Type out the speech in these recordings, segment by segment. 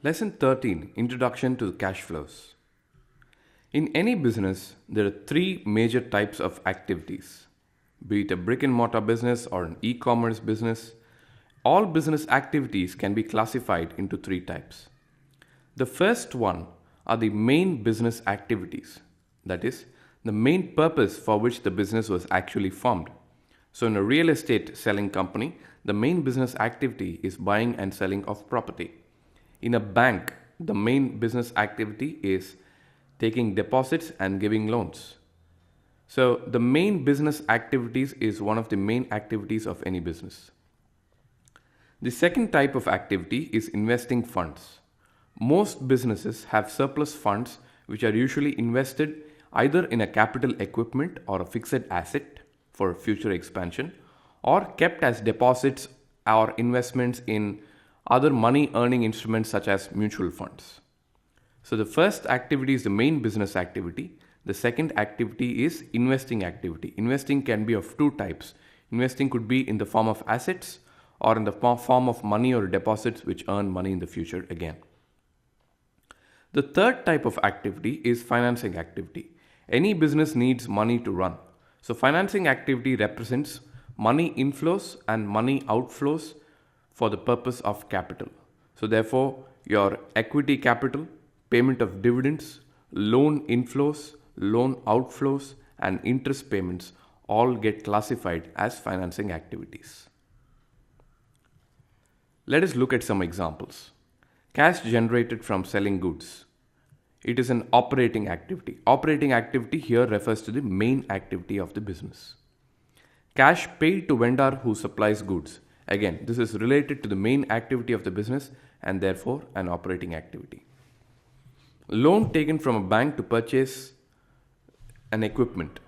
Lesson 13, Introduction to Cash Flows. In any business, there are three major types of activities. Be it a brick and mortar business or an e-commerce business, all business activities can be classified into three types. The first one are the main business activities, that is, the main purpose for which the business was actually formed. So in a real estate selling company, the main business activity is buying and selling of property. In a bank, the main business activity is taking deposits and giving loans. So the main business activities is one of the main activities of any business. The second type of activity is investing funds. Most businesses have surplus funds which are usually invested either in a capital equipment or a fixed asset for future expansion, or kept as deposits or investments in other money earning instruments such as mutual funds. So the first activity is the main business activity. The second activity is investing activity. Investing can be of two types. Investing could be in the form of assets or in the form of money or deposits which earn money in the future again. The third type of activity is financing activity. Any business needs money to run. So financing activity represents money inflows and money outflows for the purpose of capital. So therefore, your equity capital, payment of dividends, loan inflows, loan outflows, and interest payments all get classified as financing activities. Let us look at some examples. Cash generated from selling goods. It is an operating activity. Operating activity here refers to the main activity of the business. Cash paid to vendor who supplies goods. Again, this is related to the main activity of the business and therefore an operating activity. Loan taken from a bank to purchase an equipment.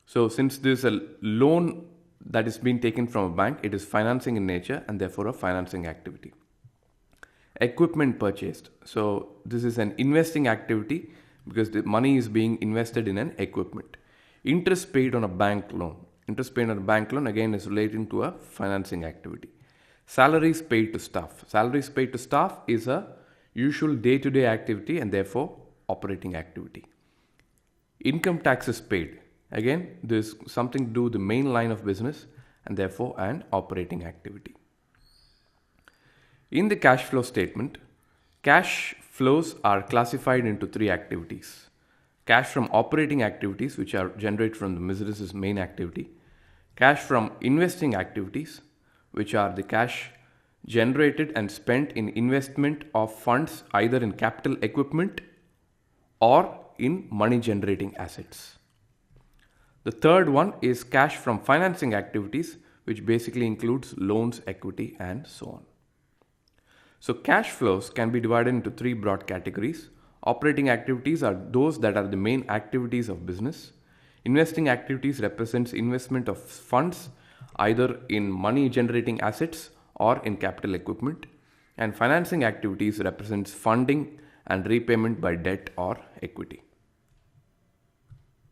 So since this is a loan that is being taken from a bank, it is financing in nature and therefore a financing activity. Equipment purchased. So this is an investing activity because the money is being invested in an equipment. Interest paid on a bank loan. Interest paid on a bank loan again is relating to a financing activity. Salaries paid to staff. Salaries paid to staff is a usual day-to-day activity and therefore operating activity. Income taxes paid. Again, this is something to do with the main line of business and therefore an operating activity. In the cash flow statement, cash flows are classified into three activities. Cash from operating activities, which are generated from the business's main activity. Cash from investing activities, which are the cash generated and spent in investment of funds either in capital equipment or in money generating assets. The third one is cash from financing activities, which basically includes loans, equity, and so on. So cash flows can be divided into three broad categories. Operating activities are those that are the main activities of business. Investing activities represents investment of funds either in money generating assets or in capital equipment. And financing activities represents funding and repayment by debt or equity.